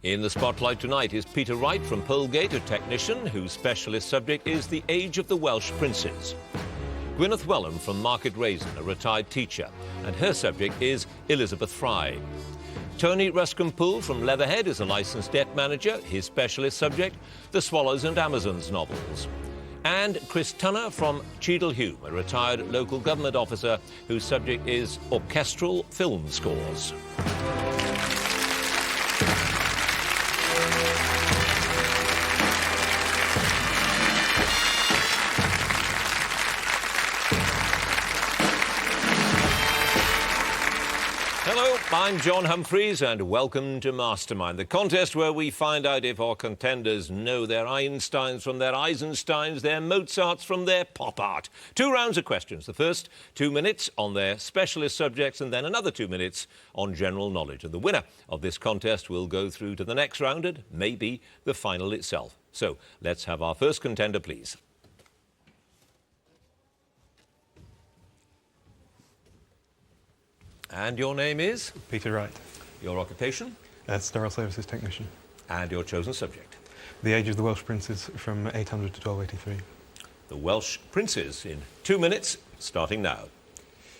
In the spotlight tonight is Peter Wright from Polegate, a technician whose specialist subject is the age of the Welsh princes. Gwyneth Wellham from Market Raisin, a retired teacher, and her subject is Elizabeth Fry. Tony Ruscombe-Poole from Leatherhead is a licensed debt manager. His specialist subject, the Swallows and Amazons novels. And Chris Tunner from Cheadle-Hulme, a retired local government officer whose subject is orchestral film scores. Hello, I'm John Humphreys and welcome to Mastermind, the contest where we find out if our contenders know their Einsteins from their Eisensteins, their Mozarts from their pop art. 2 rounds of questions. The first 2 minutes on their specialist subjects and then another 2 minutes on general knowledge. And the winner of this contest will go through to the next round and maybe the final itself. So let's have our first contender, please. And your name is? Peter Wright. Your occupation? Sterile Services Technician. And your chosen subject? The age of the Welsh princes from 800 to 1283. The Welsh princes in 2 minutes, starting now.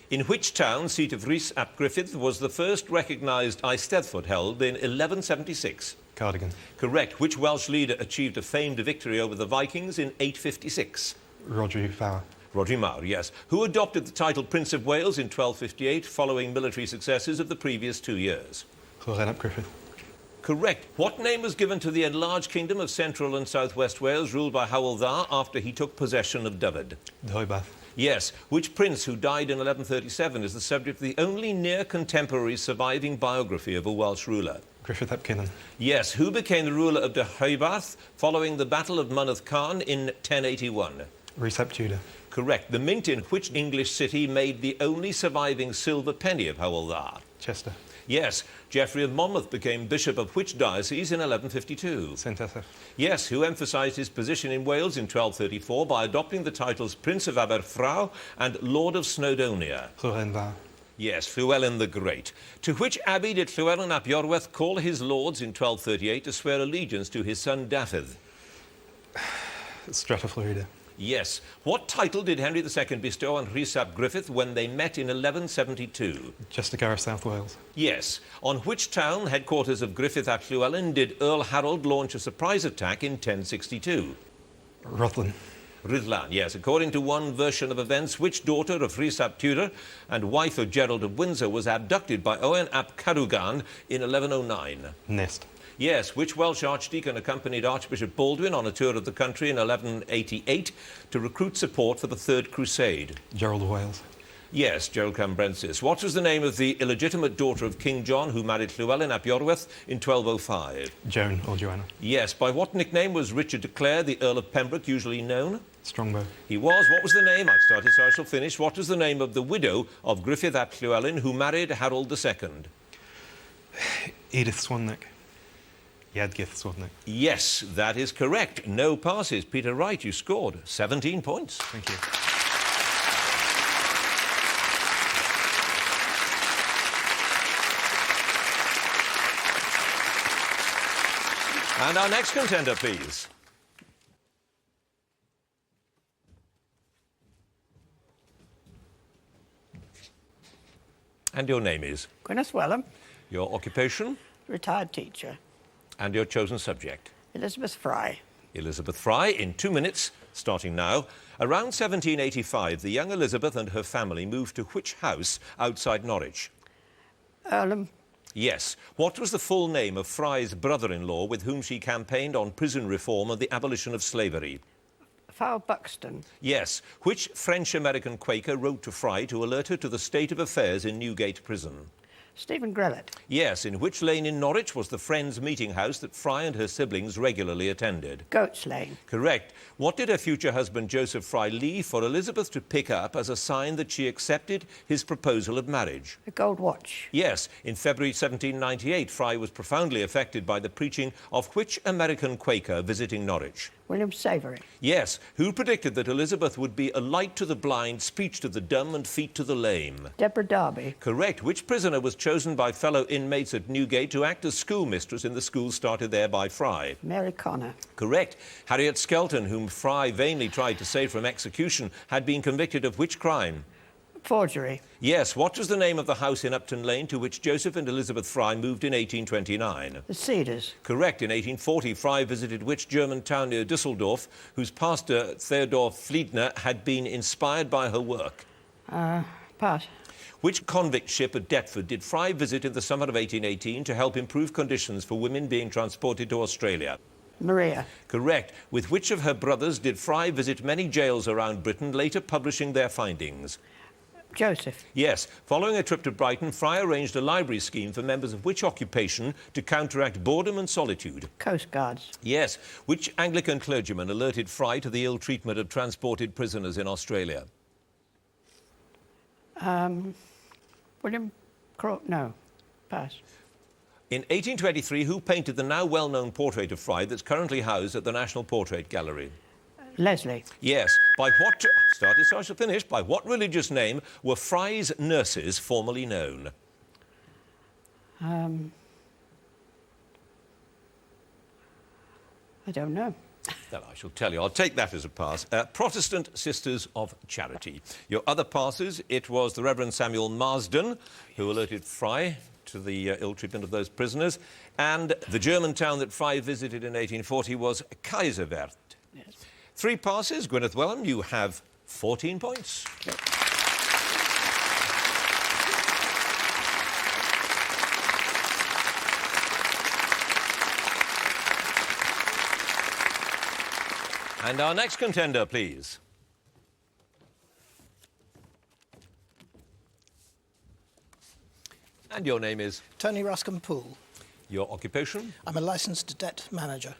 In which town, seat of Rhys ap Gruffydd, was the first recognised Eisteddfod held in 1176? Cardigan. Correct. Which Welsh leader achieved a famed victory over the Vikings in 856? Roger Fowler. Roger Mawr, yes. Who adopted the title Prince of Wales in 1258 following military successes of the previous 2 years? Llewellyn ap Gruffydd. Correct. What name was given to the enlarged kingdom of Central and South West Wales ruled by Hywel Dda after he took possession of Dyfed? Deheubarth. Yes. Which prince who died in 1137 is the subject of the only near-contemporary surviving biography of a Welsh ruler? Griffith ap Cynan. Yes. Who became the ruler of Deheubarth following the Battle of Mynydde Carn in 1081? Rhys ap Tudor. Correct. The mint in which English city made the only surviving silver penny of Hywel Dda? Chester. Yes. Geoffrey of Monmouth became bishop of which diocese in 1152? St Asaph. Yes. Who emphasised his position in Wales in 1234 by adopting the titles Prince of Aberfraw and Lord of Snowdonia? Llewellyn Dda. Yes, Llewellyn the Great. To which abbey did Llewellyn ap Iorwerth call his lords in 1238 to swear allegiance to his son Dafydd? Strata Florida. Yes. What title did Henry II bestow on Rhys ap Gruffydd when they met in 1172? Chestergar of South Wales. Yes. On which town, headquarters of Gruffydd ap Llywelyn, did Earl Harold launch a surprise attack in 1062? Rhuddlan. Rhuddlan, yes. According to one version of events, which daughter of Rhys ap Tudor and wife of Gerald of Windsor was abducted by Owen ap Carugan in 1109? Nest. Yes. Which Welsh archdeacon accompanied Archbishop Baldwin on a tour of the country in 1188 to recruit support for the Third Crusade? Gerald of Wales. Yes, Gerald Cambrensis. What was the name of the illegitimate daughter of King John who married Llewellyn ap Iorwerth in 1205? Joan or Joanna. Yes. By what nickname was Richard de Clare, the Earl of Pembroke, usually known? Strongbow. He was. What was the name? I've started, so I shall finish. What was the name of the widow of Gruffydd ap Llywelyn who married Harold II? Edith Swanwick. Iadgith Swanwick. Yes, that is correct. No passes. Peter Wright, you scored 17 points. Thank you. And our next contender, please. And your name is? Gwyneth Wellham, Your occupation? retired teacher. And your chosen subject? Elizabeth Fry. Elizabeth Fry, in 2 minutes, starting now. Around 1785, the young Elizabeth and her family moved to which house outside Norwich? Earlham. Yes. What was the full name of Fry's brother-in-law with whom she campaigned on prison reform and the abolition of slavery? Fowl Buxton. Yes. Which French-American Quaker wrote to Fry to alert her to the state of affairs in Newgate Prison? Stephen Grellet. Yes. In which lane in Norwich was the Friends meeting house that Fry and her siblings regularly attended? Goats Lane. Correct. What did her future husband Joseph Fry leave for Elizabeth to pick up as a sign that she accepted his proposal of marriage? A gold watch. Yes. In February 1798, Fry was profoundly affected by the preaching of which American Quaker visiting Norwich? William Savoury. Yes. Who predicted that Elizabeth would be a light to the blind, speech to the dumb and feet to the lame? Deborah Darby. Correct. Which prisoner was chosen by fellow inmates at Newgate to act as schoolmistress in the school started there by Fry? Mary Connor. Correct. Harriet Skelton, whom Fry vainly tried to save from execution, had been convicted of which crime? Forgery. Yes. What was the name of the house in Upton Lane to which Joseph and Elizabeth Fry moved in 1829? The Cedars. Correct. In 1840, Fry visited which German town near Düsseldorf, whose pastor, Theodor Fliedner, had been inspired by her work? Pass. Which convict ship at Deptford did Fry visit in the summer of 1818 to help improve conditions for women being transported to Australia? Maria. Correct. With which of her brothers did Fry visit many jails around Britain, later publishing their findings? Joseph. Yes. Following a trip to Brighton, Fry arranged a library scheme for members of which occupation to counteract boredom and solitude? Coast Guards. Yes. Which Anglican clergyman alerted Fry to the ill treatment of transported prisoners in Australia? William no. Pass. In 1823, who painted the now well-known portrait of Fry that's currently housed at the National Portrait Gallery? Leslie. Yes. By what... Started, so I shall finish. By what religious name were Fry's nurses formerly known? I don't know. Well, I shall tell you. I'll take that as a pass. Protestant Sisters of Charity. Your other passes, it was the Reverend Samuel Marsden, who alerted Fry to the ill treatment of those prisoners, and the German town that Fry visited in 1840 was Kaiserwerth. Yes. 3 passes. Gwyneth Wellham, you have 14 points. Yep. And our next contender, please. And your name is? Tony Ruscombe-Poole. Your occupation? I'm a licensed debt manager.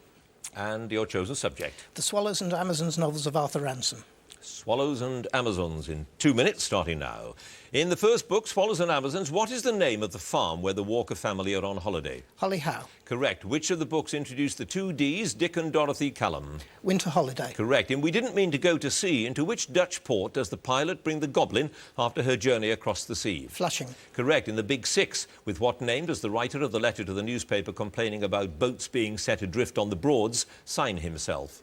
And your chosen subject? The Swallows and Amazons novels of Arthur Ransom. Swallows and Amazons in 2 minutes, starting now. In the first book, Swallows and Amazons, what is the name of the farm where the Walker family are on holiday? Holly Howe. Correct. Which of the books introduced the 2 Ds, Dick and Dorothy Callum? Winter Holiday. Correct. And We Didn't Mean to Go to Sea, into which Dutch port does the pilot bring the Goblin after her journey across the sea? Flushing. Correct. In The Big Six, with what name does the writer of the letter to the newspaper complaining about boats being set adrift on the Broads sign himself?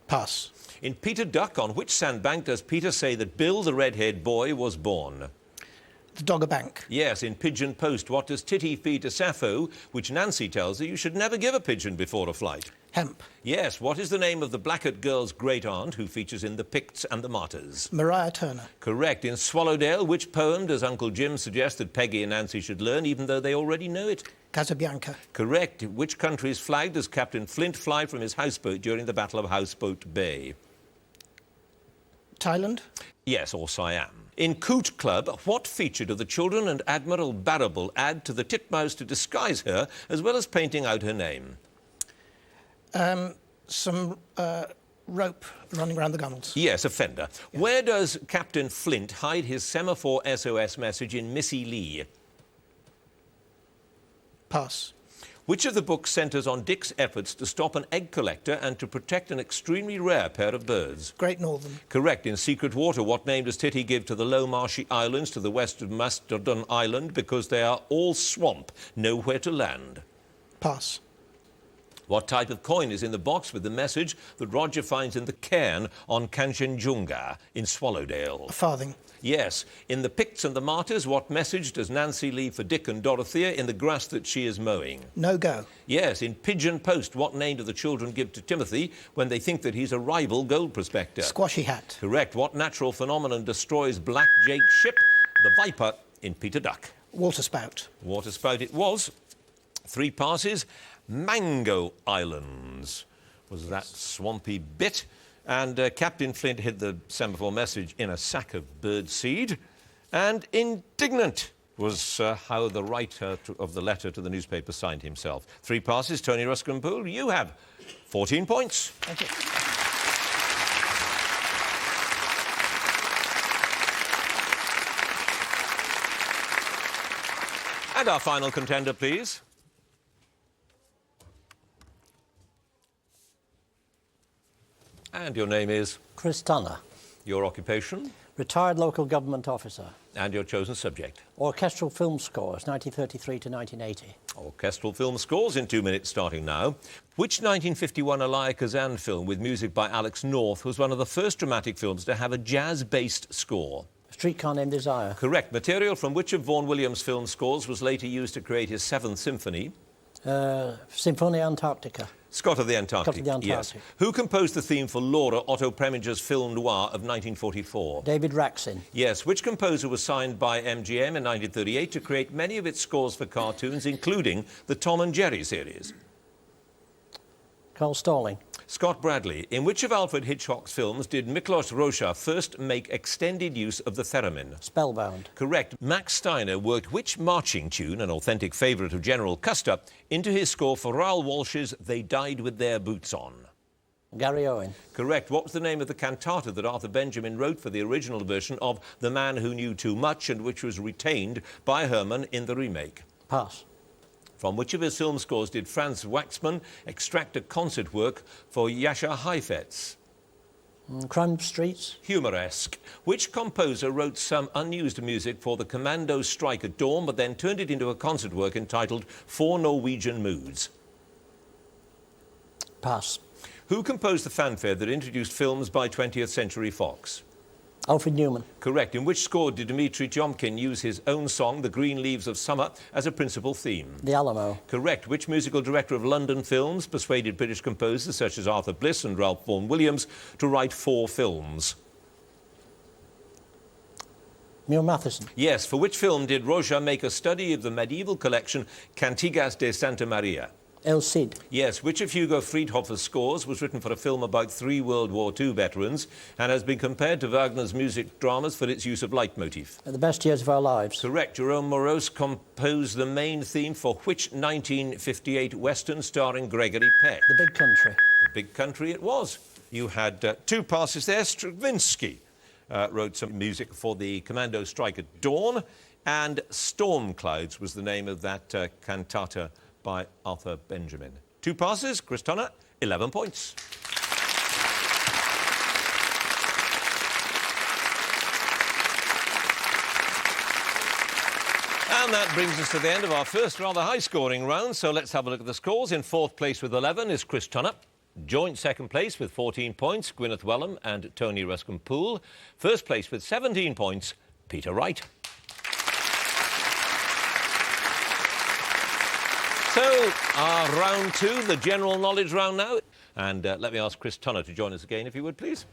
Pass. In Peter Duck, on which sandbank does Peter say that Bill, the red-haired boy, was born? The Dogger Bank. Yes. In Pigeon Post, what does Titty feed to Sappho, which Nancy tells her you should never give a pigeon before a flight? Hemp. Yes. What is the name of the Blackett girl's great-aunt who features in The Picts and the Martyrs? Maria Turner. Correct. In Swallowdale, which poem does Uncle Jim suggest that Peggy and Nancy should learn, even though they already know it? Casabianca. Correct. Which country's flag does Captain Flint fly from his houseboat during the Battle of Houseboat Bay? Thailand. Yes, or Siam. In Coot Club, what feature do the children and Admiral Barrable add to the titmouse to disguise her, as well as painting out her name? Some rope running around the gunnels. Yes, a fender. Yeah. Where does Captain Flint hide his semaphore SOS message in Missy Lee? Pass. Which of the books centres on Dick's efforts to stop an egg collector and to protect an extremely rare pair of birds? Great Northern. Correct. In Secret Water, what name does Titty give to the low marshy islands to the west of Mastodon Island, because they are all swamp, nowhere to land? Pass. What type of coin is in the box with the message that Roger finds in the cairn on Kanchenjunga in Swallowdale? A farthing. Yes. In The Picts and the Martyrs, what message does Nancy leave for Dick and Dorothea in the grass that she is mowing? No go. Yes. In Pigeon Post, what name do the children give to Timothy when they think that he's a rival gold prospector? Squashy Hat. Correct. What natural phenomenon destroys Black Jake's ship? The Viper in Peter Duck. Waterspout. Waterspout it was. 3 passes. Mango Islands was that swampy bit. And Captain Flint hid the semaphore message in a sack of birdseed. And indignant was how the writer of the letter to the newspaper signed himself. 3 passes. Tony Ruscombe-Poole, you have 14 points. Thank you. And our final contender, please. And your name is? Chris Tunner, Your occupation? retired local government officer. And your chosen subject? Orchestral film scores, 1933 to 1980. Orchestral film scores in 2 minutes starting now. Which 1951 Elia Kazan film with music by Alex North was one of the first dramatic films to have a jazz-based score? Streetcar Named Desire. Correct. Material from which of Vaughan Williams' film scores was later used to create his Seventh Symphony? Symphonia Antarctica. Scott of the Antarctic. Scott of the Antarctic. Yes. Who composed the theme for Laura, Otto Preminger's film noir of 1944? David Raksin. Yes. Which composer was signed by MGM in 1938 to create many of its scores for cartoons, including the Tom and Jerry series? Carl Stalling. Scott Bradley. In which of Alfred Hitchcock's films did Miklos Rozsa first make extended use of the theremin? Spellbound. Correct. Max Steiner worked which marching tune, an authentic favourite of General Custer, into his score for Raoul Walsh's They Died With Their Boots On? Gary Owen. Correct. What was the name of the cantata that Arthur Benjamin wrote for the original version of The Man Who Knew Too Much and which was retained by Herman in the remake? Pass. From which of his film scores did Franz Waxman extract a concert work for Jascha Heifetz? Crime Streets. Humoresque. Which composer wrote some unused music for the Commando Strike at Dawn but then turned it into a concert work entitled Four Norwegian Moods? Pass. Who composed the fanfare that introduced films by 20th Century Fox? Alfred Newman. Correct. In which score did Dmitri Tiomkin use his own song, The Green Leaves of Summer, as a principal theme? The Alamo. Correct. Which musical director of London films persuaded British composers such as Arthur Bliss and Ralph Vaughan Williams to write 4 films? Neil Matheson. Yes. For which film did Roja make a study of the medieval collection Cantigas de Santa Maria? El Cid. Yes. Which of Hugo Friedhofer's scores was written for a film about 3 World War II veterans and has been compared to Wagner's music dramas for its use of leitmotif? The Best Years of Our Lives. Correct. Jerome Morose composed the main theme for which 1958 Western starring Gregory Peck? The Big Country. The Big Country it was. You had 2 passes there. Stravinsky wrote some music for the Commando Strike at Dawn, and Storm Clouds was the name of that cantata by Arthur Benjamin. 2 passes. Chris Tunner, 11 points. And that brings us to the end of our first rather high-scoring round, so let's have a look at the scores. In 4th place with 11 is Chris Tunner. Joint 2nd place with 14 points, Gwyneth Wellham and Tony Ruscombe-Poole. 1st place with 17 points, Peter Wright. So, our round 2, the general knowledge round now. And let me ask Chris Tunner to join us again, if you would, please.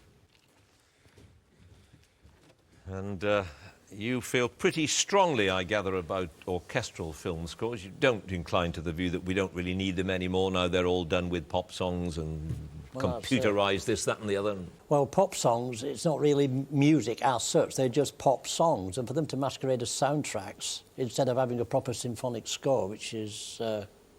And you feel pretty strongly, I gather, about orchestral film scores. You don't incline to the view that we don't really need them anymore now. They're all done with pop songs and computerised this, that and the other. Well, pop songs, it's not really music as such. They're just pop songs. And for them to masquerade as soundtracks, instead of having a proper symphonic score, which is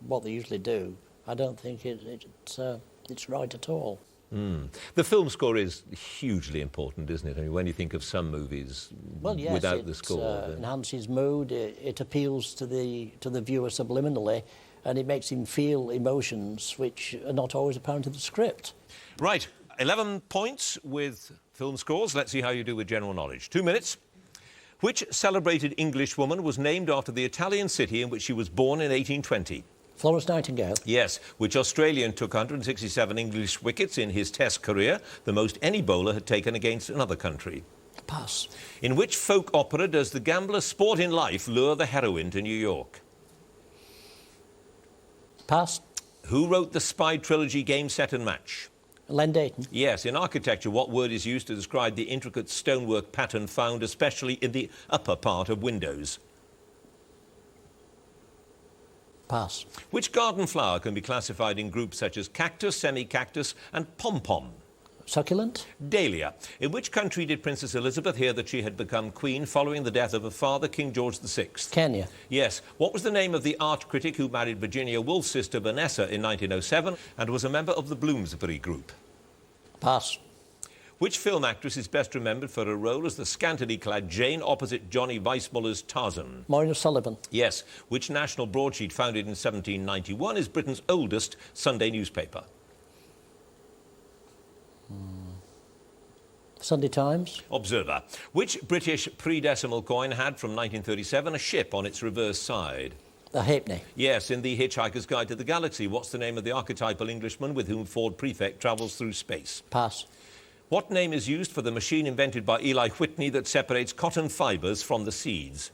what they usually do, I don't think it's right at all. The film score is hugely important, isn't it? I mean, when you think of some movies Well, yes, without the score. It enhances mood, it appeals to the viewer subliminally, and it makes him feel emotions which are not always apparent in the script. Right, 11 points with film scores. Let's see how you do with general knowledge. 2 minutes. Which celebrated English woman was named after the Italian city in which she was born in 1820? Florence Nightingale. Yes, which Australian took 167 English wickets in his Test career, the most any bowler had taken against another country. Pass. In which folk opera does the gambler's sport in life lure the heroine to New York? Pass. Who wrote the spy trilogy Game, Set and Match? Len Dayton. Yes, in architecture, what word is used to describe the intricate stonework pattern found especially in the upper part of windows? Pass. Which garden flower can be classified in groups such as cactus, semi-cactus and pom-pom? Succulent. Dahlia. In which country did Princess Elizabeth hear that she had become queen following the death of her father, King George VI? Kenya. Yes. What was the name of the art critic who married Virginia Woolf's sister Vanessa in 1907 and was a member of the Bloomsbury Group? Pass. Which film actress is best remembered for her role as the scantily clad Jane opposite Johnny Weissmuller's Tarzan? Maureen O'Sullivan. Yes. Which national broadsheet, founded in 1791, is Britain's oldest Sunday newspaper? Sunday Times. Observer. Which British pre-decimal coin had from 1937 a ship on its reverse side? The Halfpenny. Yes, in The Hitchhiker's Guide to the Galaxy. What's the name of the archetypal Englishman with whom Ford Prefect travels through space? Pass. What name is used for the machine invented by Eli Whitney that separates cotton fibres from the seeds?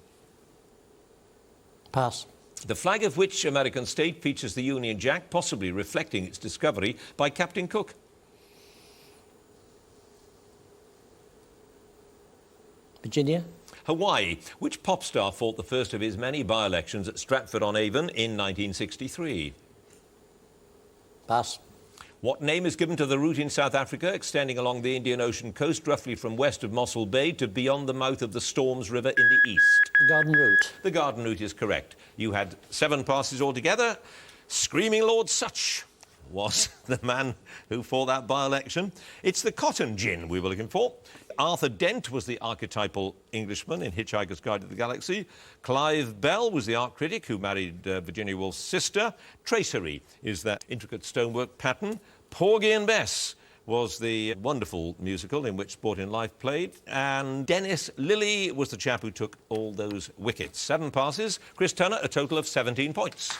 Pass. The flag of which American state features the Union Jack, possibly reflecting its discovery by Captain Cook? Virginia. Hawaii. Which pop star fought the first of his many by-elections at Stratford-on-Avon in 1963? Pass. What name is given to the route in South Africa extending along the Indian Ocean coast roughly from west of Mossel Bay to beyond the mouth of the Storms River in the east? The Garden Route. The Garden Route is correct. You had 7 passes altogether. Screaming Lord Such was the man who fought that by-election. It's the cotton gin we were looking for. Arthur Dent was the archetypal Englishman in Hitchhiker's Guide to the Galaxy. Clive Bell was the art critic who married Virginia Woolf's sister. Tracery is that intricate stonework pattern. Porgy and Bess was the wonderful musical in which Sport in Life played. And Dennis Lilly was the chap who took all those wickets. 7 passes. Chris Turner, a total of 17 points.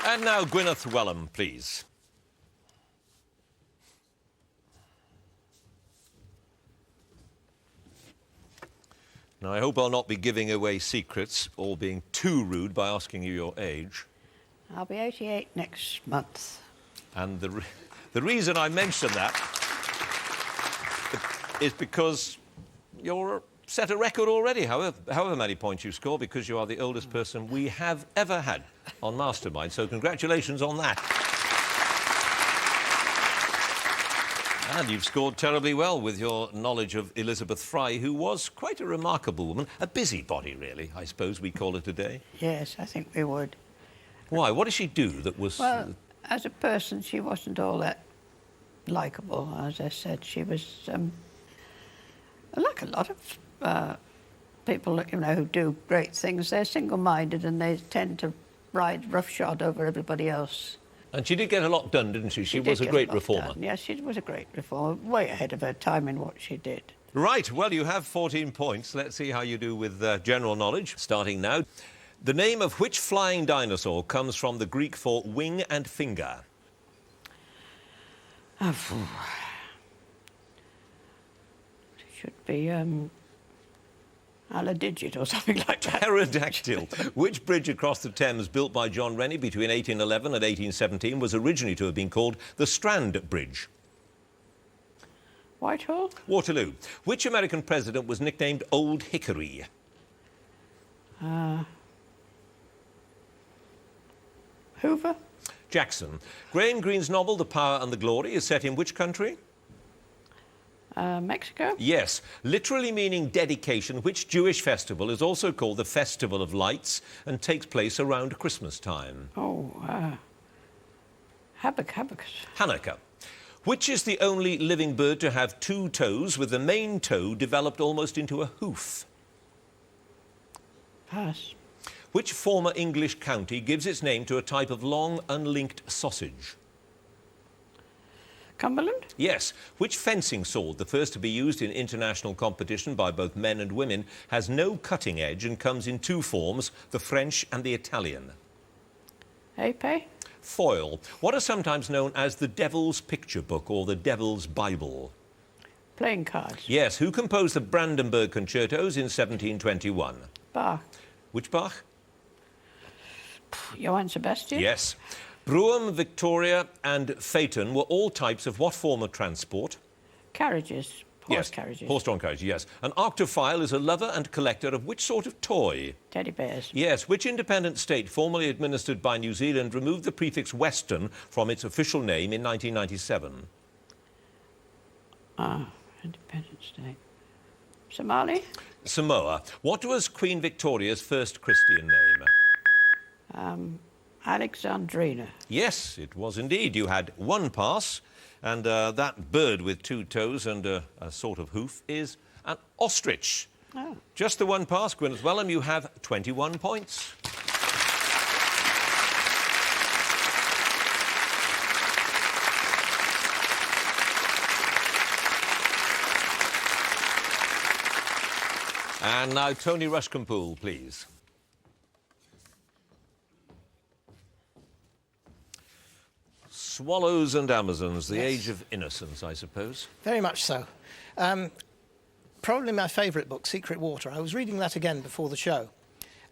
And now Gwyneth Wellham, please. Now, I hope I'll not be giving away secrets or being too rude by asking you your age. I'll be 88 next month. And the reason I mention that is because you're set a record already, however many points you score, because you are the oldest person we have ever had on Mastermind. So congratulations on that. And you've scored terribly well with your knowledge of Elizabeth Fry, who was quite a remarkable woman. A busybody, really, I suppose we call her today. Yes, I think we would. Why? What did she do that was... Well, as a person, she wasn't all that likeable. As I said, she was like a lot of people, you know, who do great things. They're single-minded and they tend to ride roughshod over everybody else. And she did get a lot done, didn't she? She was a great reformer. Yes, she was a great reformer, way ahead of her time in what she did. Right, well, you have 14 points. Let's see how you do with general knowledge. Starting now. The name of which flying dinosaur comes from the Greek for wing and finger? It should be Aladigit or something like that. Pterodactyl. Which bridge across the Thames built by John Rennie between 1811 and 1817 was originally to have been called the Strand Bridge? Whitehall? Waterloo. Which American president was nicknamed Old Hickory? Hoover? Jackson. Graham Greene's novel The Power and the Glory is set in which country? Mexico? Yes. Literally meaning dedication, which Jewish festival is also called the Festival of Lights and takes place around Christmas time? Hanukkah. Which is the only living bird to have 2 toes, with the main toe developed almost into a hoof? Pass. Which former English county gives its name to a type of long, unlinked sausage? Cumberland? Yes. Which fencing sword, the first to be used in international competition by both men and women, has no cutting edge and comes in 2 forms, the French and the Italian? Épée? Foil. What are sometimes known as the Devil's Picture Book or the Devil's Bible? Playing cards? Yes. Who composed the Brandenburg Concertos in 1721? Bach? Which Bach? Johann Sebastian? Yes. Brougham, Victoria and Phaeton were all types of what form of transport? Carriages. Horse carriages. Horse-drawn carriages, yes. An octophile is a lover and collector of which sort of toy? Teddy bears. Yes. Which independent state, formerly administered by New Zealand, removed the prefix Western from its official name in 1997? Independent state. Somali? Samoa. What was Queen Victoria's first Christian name? Alexandrina. Yes, it was indeed. You had 1 pass, and that bird with 2 toes and a sort of hoof is an ostrich. Oh. Just the 1 pass, Gwyneth Wellham, you have 21 points. And now Tony Rushcompool, please. Swallows and Amazons, the Yes. age of innocence, I suppose. Very much so. Probably my favourite book, Secret Water. I was reading that again before the show,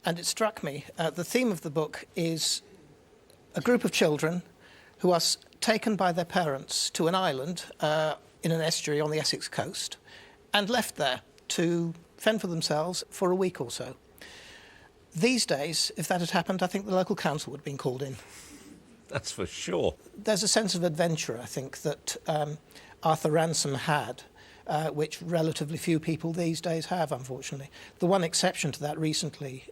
and it struck me. The theme of the book is a group of children who are taken by their parents to an island in an estuary on the Essex coast and left there to fend for themselves for a week or so. These days, if that had happened, I think the local council would have been called in. That's for sure. There's a sense of adventure, I think, that Arthur Ransom had, which relatively few people these days have, unfortunately. The one exception to that recently,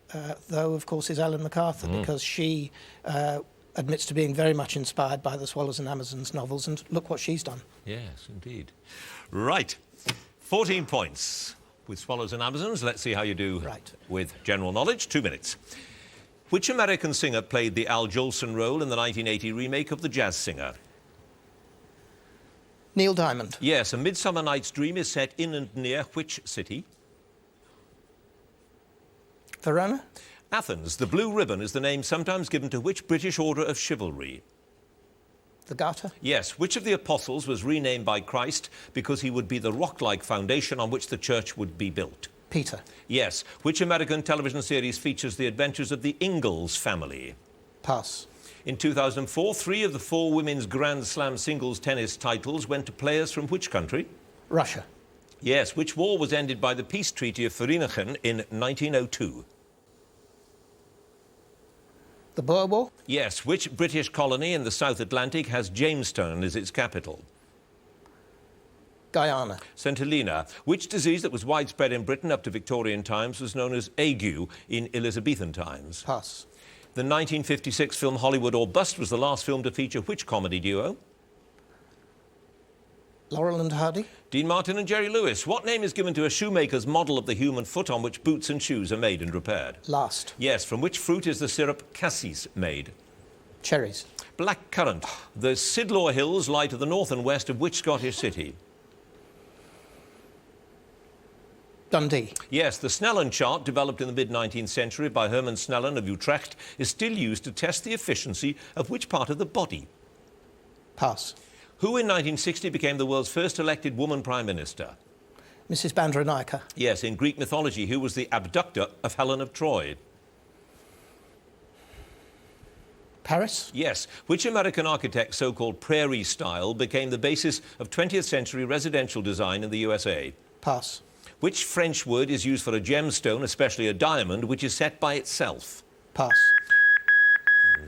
though, of course, is Ellen MacArthur, because she admits to being very much inspired by the Swallows and Amazons novels, and look what she's done. Yes, indeed. Right. 14 points with Swallows and Amazons. Let's see how you do Right. with general knowledge. 2 minutes. Which American singer played the Al Jolson role in the 1980 remake of The Jazz Singer? Neil Diamond. Yes, A Midsummer Night's Dream is set in and near which city? Verona. Athens. The Blue Ribbon is the name sometimes given to which British order of chivalry? The Garter. Yes. Which of the apostles was renamed by Christ because he would be the rock-like foundation on which the church would be built? Peter. Yes. Which American television series features the adventures of the Ingalls family? Pass. In 2004, 3 of the 4 women's Grand Slam singles tennis titles went to players from which country? Russia. Yes. Which war was ended by the peace treaty of Vereeniging in 1902? The Boer War. Yes. Which British colony in the South Atlantic has Jamestown as its capital? Guyana. St Helena. Which disease that was widespread in Britain up to Victorian times was known as ague in Elizabethan times? Pass. The 1956 film Hollywood or Bust was the last film to feature which comedy duo? Laurel and Hardy. Dean Martin and Jerry Lewis. What name is given to a shoemaker's model of the human foot on which boots and shoes are made and repaired? Last. Yes. From which fruit is the syrup cassis made? Cherries. Black currant. The Sidlaw Hills lie to the north and west of which Scottish city? Dundee. Yes, the Snellen chart, developed in the mid-19th century by Herman Snellen of Utrecht, is still used to test the efficiency of which part of the body? Pass. Who in 1960 became the world's first elected woman prime minister? Mrs. Bandaranaike. Yes, in Greek mythology, who was the abductor of Helen of Troy? Paris. Yes. Which American architect's so-called prairie style became the basis of 20th century residential design in the USA? Pass. Which French word is used for a gemstone, especially a diamond, which is set by itself? Pass.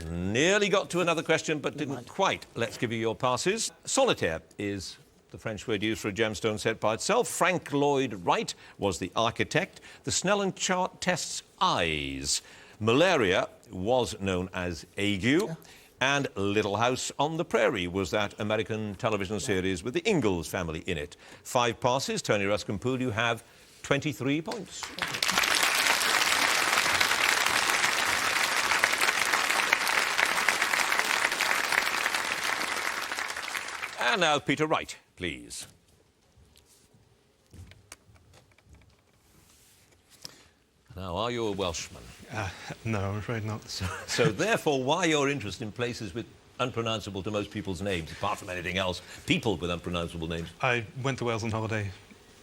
Nearly got to another question, but didn't quite. Let's give you your passes. Solitaire is the French word used for a gemstone set by itself. Frank Lloyd Wright was the architect. The Snellen chart tests eyes. Malaria was known as ague. Yeah. And Little House on the Prairie was that American television series with the Ingalls family in it. 5 passes. Tony Rushcompool, you have 23 points. And now Peter Wright, please. Now, are you a Welshman? No, I'm afraid not. So therefore, why your interest in places with unpronounceable to most people's names, apart from anything else, people with unpronounceable names? I went to Wales on holiday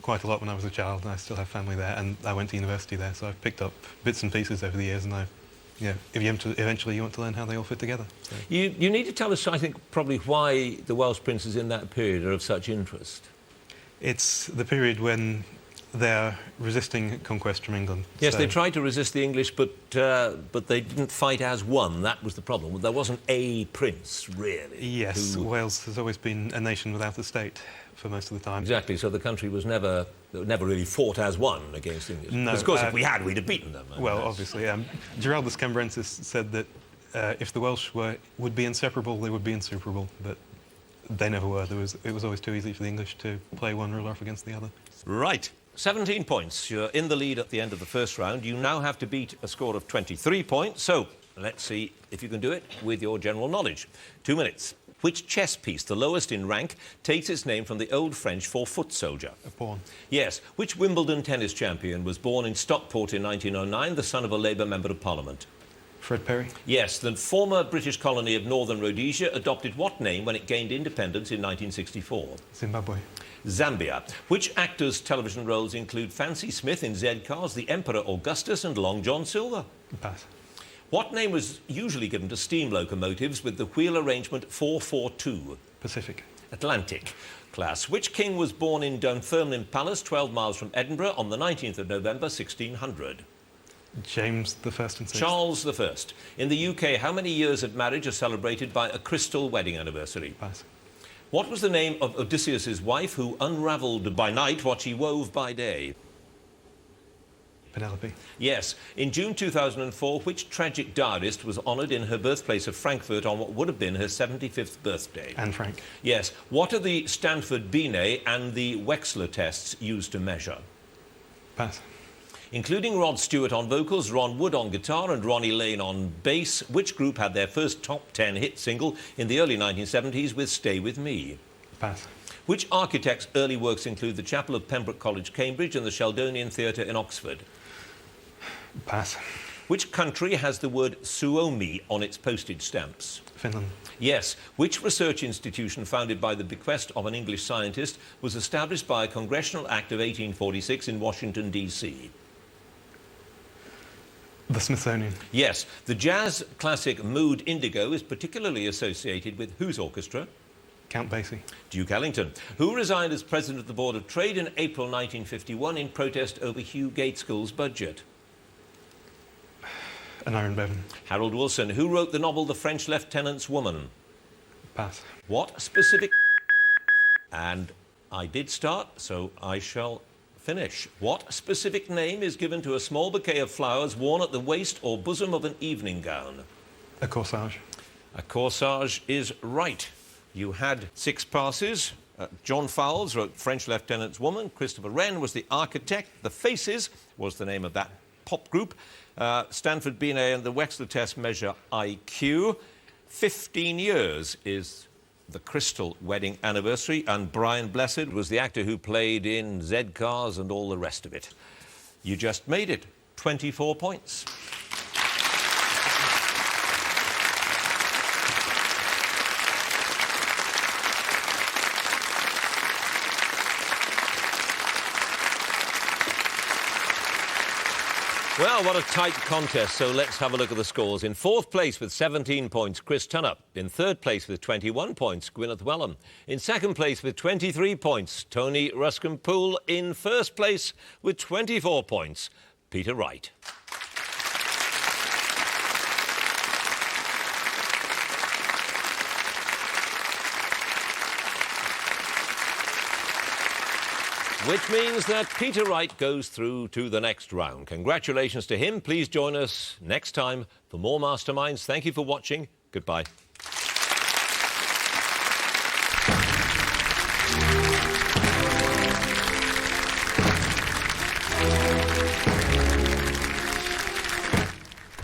quite a lot when I was a child, and I still have family there, and I went to university there, so I've picked up bits and pieces over the years, and eventually you want to learn how they all fit together. So. You need to tell us, I think, probably why the Welsh princes in that period are of such interest. It's the period when they're resisting conquest from England. Yes, so they tried to resist the English, but they didn't fight as one. That was the problem. There wasn't a prince, really. Yes, Wales has always been a nation without a state for most of the time. Exactly, so the country was never really fought as one against the English. No, of course, if we had, we'd have beaten them. Well, obviously. Giraldus Cambrensis said that if the Welsh would be inseparable, they would be insuperable, but they never were. It was always too easy for the English to play one ruler off against the other. Right. 17 points. You're in the lead at the end of the first round. You now have to beat a score of 23 points. So let's see if you can do it with your general knowledge. 2 minutes. Which chess piece, the lowest in rank, takes its name from the Old French for foot soldier? A pawn. Yes. Which Wimbledon tennis champion was born in Stockport in 1909, the son of a Labour Member of Parliament? Fred Perry. Yes. The former British colony of Northern Rhodesia adopted what name when it gained independence in 1964? Zimbabwe. Zambia. Which actors' television roles include Fancy Smith in Z-Cars, the Emperor Augustus and Long John Silver? Pass. What name was usually given to steam locomotives with the wheel arrangement 442? Pacific. Atlantic class. Which king was born in Dunfermline Palace, 12 miles from Edinburgh, on the 19th of November 1600? James the First and Sixth. Charles I. In the UK, how many years of marriage are celebrated by a crystal wedding anniversary? Pass. What was the name of Odysseus' wife who unravelled by night what she wove by day? Penelope. Yes. In June 2004, which tragic diarist was honoured in her birthplace of Frankfurt on what would have been her 75th birthday? Anne Frank. Yes. What are the Stanford Binet and the Wechsler tests used to measure? Pass. Including Rod Stewart on vocals, Ron Wood on guitar and Ronnie Lane on bass, which group had their first top 10 hit single in the early 1970s with Stay With Me? Pass. Which architect's early works include the Chapel of Pembroke College, Cambridge and the Sheldonian Theatre in Oxford? Pass. Which country has the word Suomi on its postage stamps? Finland. Yes. Which research institution founded by the bequest of an English scientist was established by a Congressional Act of 1846 in Washington, D.C.? The Smithsonian. Yes. The jazz classic Mood Indigo is particularly associated with whose orchestra? Count Basie. Duke Ellington. Who resigned as president of the Board of Trade in April 1951 in protest over Hugh Gaitskell's budget? Aneurin Bevan. Harold Wilson. Who wrote the novel The French Lieutenant's Woman? Pass. What specific... And I did start, so I shall finish. What specific name is given to a small bouquet of flowers worn at the waist or bosom of an evening gown? A corsage. A corsage is right. You had 6 passes. John Fowles wrote French Lieutenant's Woman. Christopher Wren was the architect. The Faces was the name of that pop group. Stanford Binet and the Wechsler test measure IQ. 15 years is the crystal wedding anniversary, and Brian Blessed was the actor who played in Z-Cars and all the rest of it. You just made it. 24 points. Well, what a tight contest, so let's have a look at the scores. In 4th place with 17 points, Chris Tunnup. In 3rd place with 21 points, Gwyneth Wellham. In 2nd place with 23 points, Tony Ruscombe-Poole. In 1st place with 24 points, Peter Wright. Which means that Peter Wright goes through to the next round. Congratulations to him. Please join us next time for more Masterminds. Thank you for watching. Goodbye.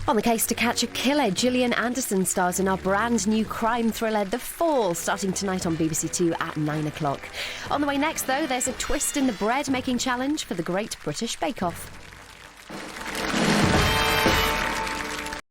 On the case to catch a killer, Gillian Anderson stars in our brand new crime thriller, The Fall, starting tonight on BBC Two at 9 o'clock. On the way next, though, there's a twist in the bread-making challenge for the Great British Bake Off.